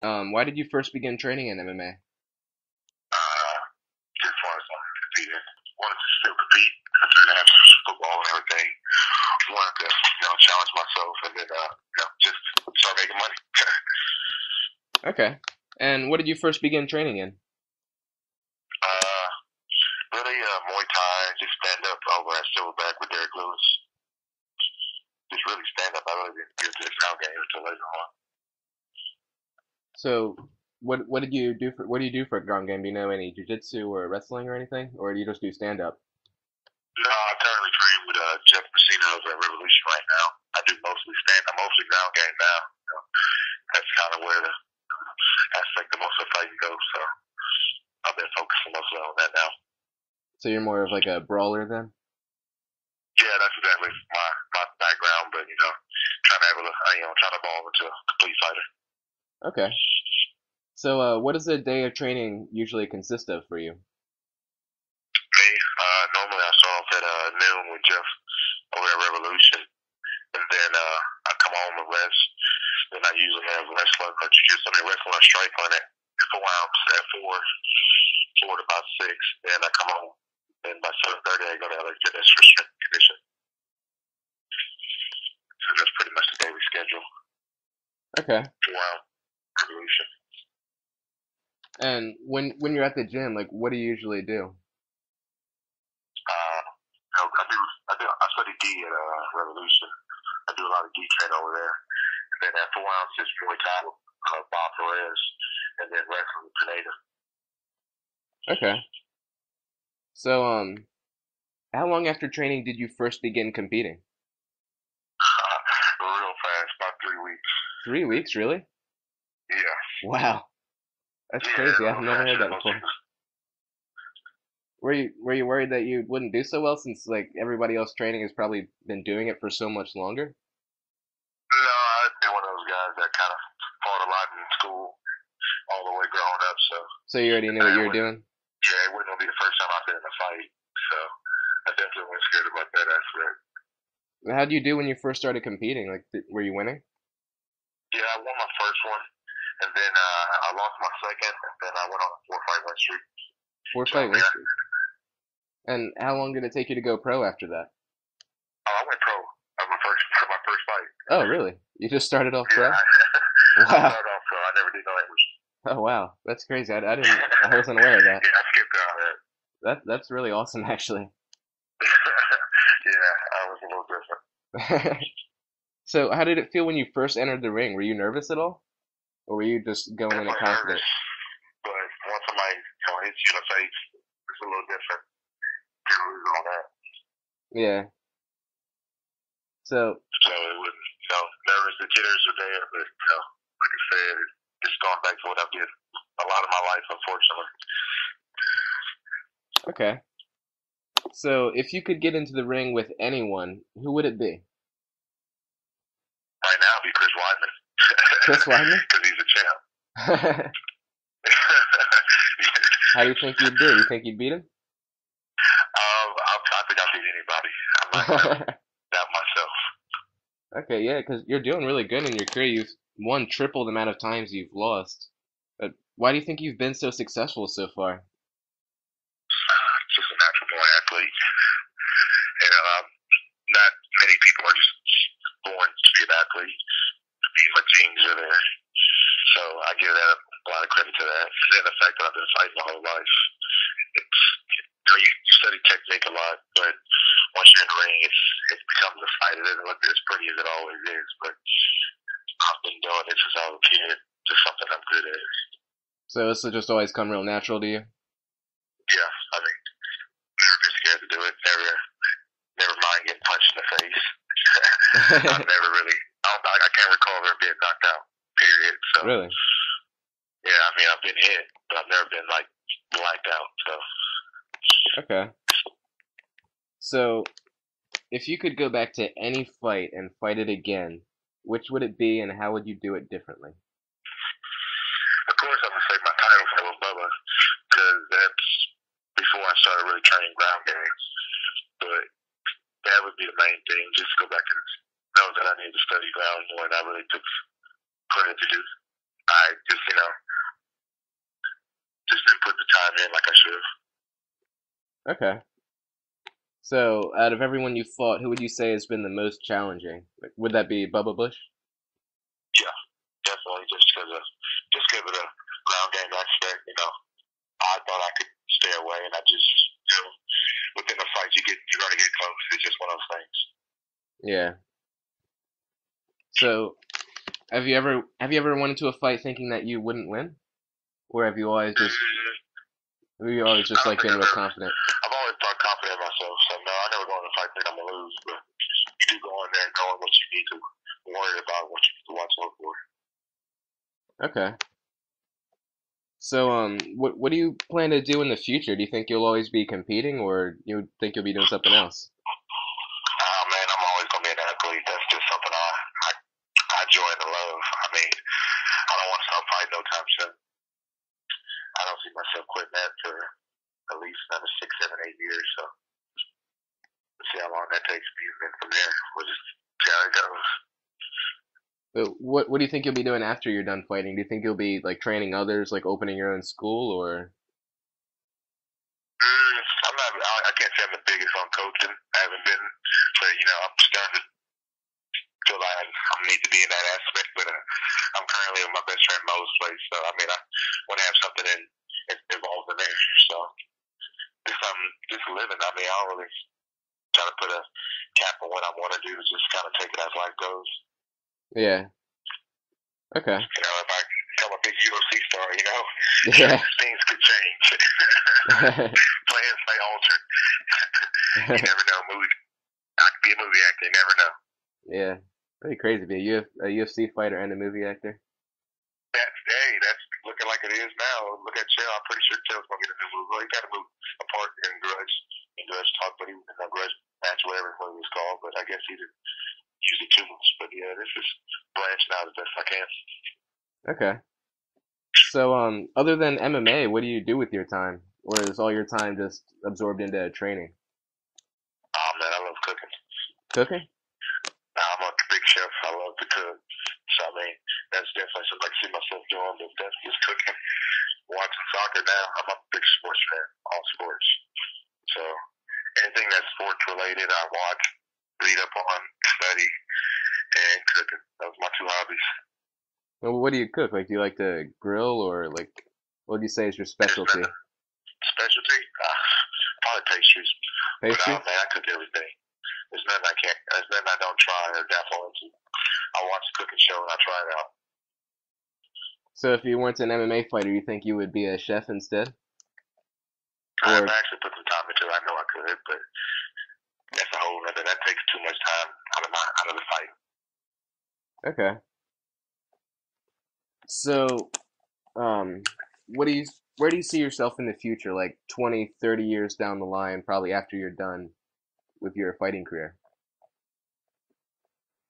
Why did you first begin training in MMA? Uh, just wanted something to compete in. Wanted to still compete. After the football and everything. Wanted to, challenge myself and then, just start making money. Okay. And what did you first begin training in? uh, really, Muay Thai, just stand up over at Silverback with Derek Lewis. Just really stand up. I really didn't get to the ground game until later on. So, what did you do for what do you do for a ground game? Do you know any jujitsu or wrestling or anything, or do you just do stand up? No, I currently train with Jeff Messina over at Revolution right now. I do mostly stand. I'm mostly ground game now. That's kind of where the aspect of most of the fighting goes. So I've been focusing mostly on that now. So you're more of like a brawler then? Yeah, that's exactly my background. But trying to have trying to evolve into a complete fighter. Okay. So, what does a day of training usually consist of for you? Me, normally I start off at noon with Jeff over at Revolution, and then I come home and rest. Then I usually have wrestling or wrestling or strike on it. 4 hours at four to about 6. Then I come home. Then by 7:30 I go to LA Fitness for strength and conditioning. So that's pretty much the daily schedule. Okay. 4 hour revolution. And when you're at the gym, like, what do you usually do? I study D at Revolution. I do a lot of D training over there. And then at 4 ounces, just Muay Thai with Bob Perez, and then wrestling with Pineda. Okay. So, how long after training did you first begin competing? Real fast, about 3 weeks. 3 weeks, really? Yeah. Wow, that's Yeah, crazy. I've real never fast. heard that before. Were you worried that you wouldn't do so well since like everybody else training has probably been doing it for so much longer? No, I've been one of those guys that kind of fought a lot in school all the way growing up, so So you already knew what I you were wouldn't. doing? Yeah, it wouldn't be the first time I've been in a fight, so I definitely wasn't scared about that aspect. How did you do when you first started competing? Like, were you winning? Yeah, I won my first one, and then I lost my second, and then I went on a 4 fight win streak. Four So fight win yeah, streak. And how long did it take you to go pro after that? I went pro. That was my first fight. Oh, really? You just started off Yeah, pro? I Wow. started off pro. I never did no English. Oh, wow. That's crazy. I didn't. I wasn't aware of that. Yeah, I skipped out that. That's really awesome, actually. Yeah, I was a little different. So, how did it feel when you first entered the ring? Were you nervous at all, or were you just going in it Definitely confident? nervous, but once somebody hits you in the face, it's a little different. You lose on that. Yeah. So, So it was, nervous. The jitters were there, but like I said, it's gone back to what I did a lot of my life, unfortunately. okay. So, if you could get into the ring with anyone, who would it be? Right now, it'd be Chris Weidman Chris Weidman? because he's a champ. How do you think you'd do? Do you think you'd beat him? I think I'll beat anybody. I'm not gonna doubt myself. Okay, yeah, because you're doing really good in your career. You've won triple the amount of times you've lost. But why do you think you've been so successful so far? Just a natural born athlete. And not many people are just born to be an athlete. My genes are there. So I give that a lot of credit to that. And the fact that I've been fighting my whole life. It's, you study technique a lot, but once you're in the ring, it becomes a fight. It doesn't look as pretty as it always is, but I've been doing it since I was a kid. Just something I'm good at. So this will just always come real natural to you? Yeah, I mean, never been scared to do it. Never mind getting punched in the face. I've never really. I can't recall ever being knocked out. Period. So Really? yeah, I mean, I've been hit, but I've never been like blacked out. So Okay. So if you could go back to any fight and fight it again, which would it be and how would you do it differently? of course, I'm gonna say my title fight with Bubba because that's before I started really training ground games. But that would be the main thing. Just go back and know that I need to study ground more, and I really took credit to do. I just, just didn't put the time in like I should have. Okay. So, out of everyone you fought, who would you say has been the most challenging? Like, would that be Bubba Bush? Yeah, definitely. Just because of the ground game aspect, I thought I could stay away, and I just, within the fight, you're gonna get close. It's just one of those things. Yeah. So, have you ever went into a fight thinking that you wouldn't win, or have you always just I don't like think been I've real ever. confident? I've always thought confident in myself, so no, I never go in a fight thinking I'm gonna lose. But you do go in there knowing what you need to worry about, what you need to watch out for. Okay. So, what do you plan to do in the future? Do you think you'll always be competing, or you think you'll be doing something else? Man, I'm always gonna be an athlete. That's just something I enjoy and love. I mean, I don't want to stop fighting no time soon. I don't see myself quitting that for at least another 6, 7, 8 years. So we'll see how long that takes me, and then from there, we'll just see how it goes. But what do you think you'll be doing after you're done fighting? Do you think you'll be like training others, like opening your own school, or? I'm not. I can't say I'm the biggest on coaching. I haven't been, but I'm starting to feel like I need to be in that aspect. But I'm currently with my best friend Mo's place, so I mean, I want to have something involved in there. So just living. I mean, I don't really try to put a cap on what I want to do. Just kind of take it as life goes. Yeah. Okay. If I become a big UFC star, Yeah. things could change. Plans may alter. You never know. I could be a movie actor. You never know. Yeah. Pretty crazy to be a UFC fighter and a movie actor. That's looking like it is now. Look at Chael. I'm pretty sure Chael's gonna get a new movie. Well, he got to move apart in Grudge Talk, but he was in a Grudge match, whatever it was called. But I guess he didn't use it too much. But yeah, this is branching out as best I can. Okay. So, other than MMA, what do you do with your time? Or is all your time just absorbed into training? Oh man, I love cooking. Cooking? I'm a big chef. I love to cook. So I mean, that's definitely something I can see myself doing. But that's just cooking. Watching soccer now. I'm a big sports fan. All sports. So anything that's sports related, I watch, read up on, study, and cooking. Those are my two hobbies. Well, what do you cook? Like, do you like to grill, or like, what do you say is your specialty? Specialty? Probably pastries. Pastries? But man, I cook everything. There's nothing I can't. There's nothing I don't try or dabble into. I watch the cooking show and I try it out. So, if you weren't an MMA fighter, you think you would be a chef instead? I Or haven't actually put some time into it. I know I could, but that's a whole other. That takes too much time out of the fight. okay. So, um, where do you see yourself in the future, like 20, 30 years down the line, probably after you're done with your fighting career?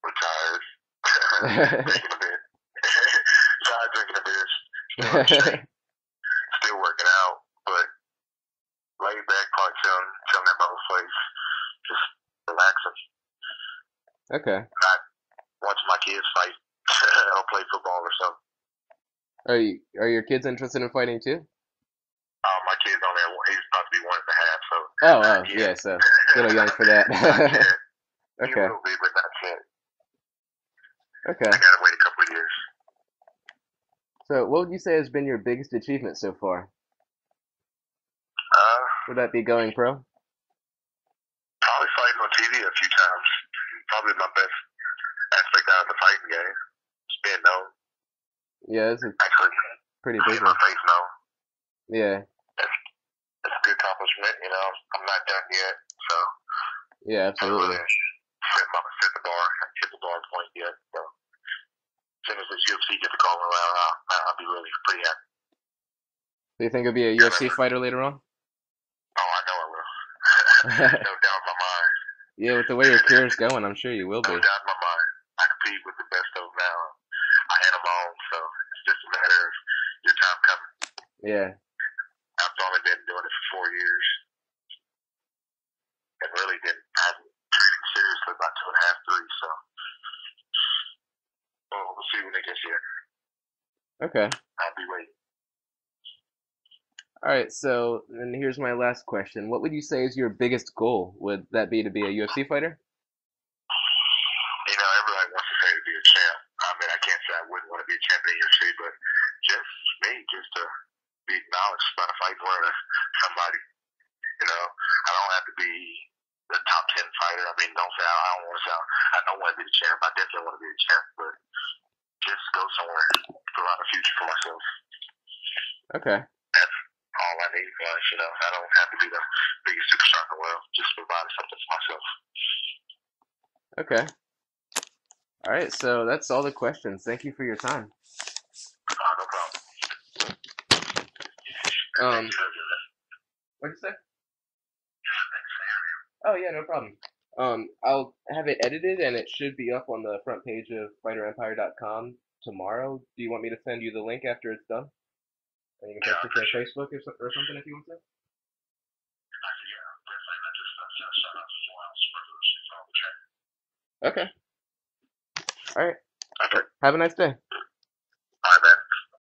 Retired. Drinking a bit. Retired drinking a beer. Still in shape. Still working out, but laid back, probably chilling at my own place, just relaxing. Okay. Not watching my kids fight or play football or something. Are your kids interested in fighting too? My kid's on there. He's about to be 1.5, so. Oh, yeah, so a little young for that. He Okay. will be, but not yet. Okay. I gotta wait a couple of years. So, what would you say has been your biggest achievement so far? Would that be going pro? Probably fighting on TV a few times. Probably my best aspect out of the fighting game. Just being known. Yeah, it's a Actually, pretty big getting my one. face known. Yeah. It's a good accomplishment. I'm not done yet, so Yeah, I haven't absolutely. really set the bar, hit the bar point yet. So as soon as this UFC gets a call around, I'll be really pretty happy. Do you think you'll be a UFC fighter later on? Oh, I know I will. No doubt in my mind. Yeah, with the way your career's going, I'm sure you will No be. doubt in my mind. I compete with the best of them now. I had them on, so it's just a matter of your time coming. Yeah. I've only been doing it for 4 years, and really I haven't trained seriously about 2.5, 3. So we'll see when it gets here. Okay. I'll be waiting. All right. So, and here's my last question. What would you say is your biggest goal? Would that be to be a UFC fighter? You know, everybody wants to say to be a champ. I mean, I can't say I wouldn't want to be a champion in UFC, but just me, just to be acknowledged by the fight word of somebody. You know, I don't have to be the top 10 fighter. I mean, don't say I don't want to sound. I don't want to be the champ. I definitely want to be the champ, but just go somewhere, provide a future for myself. Okay. That's all I need in life. You know, I don't have to be the biggest superstar in the world. Just provide something for myself. Okay. All right. So that's all the questions. Thank you for your time. No problem. Um, what'd you say? Oh yeah, no problem. I'll have it edited and it should be up on the front page of fighterempire.com tomorrow. Do you want me to send you the link after it's done? And you can post it to Facebook or something if you want to. Okay. All right. Okay. Have a nice day.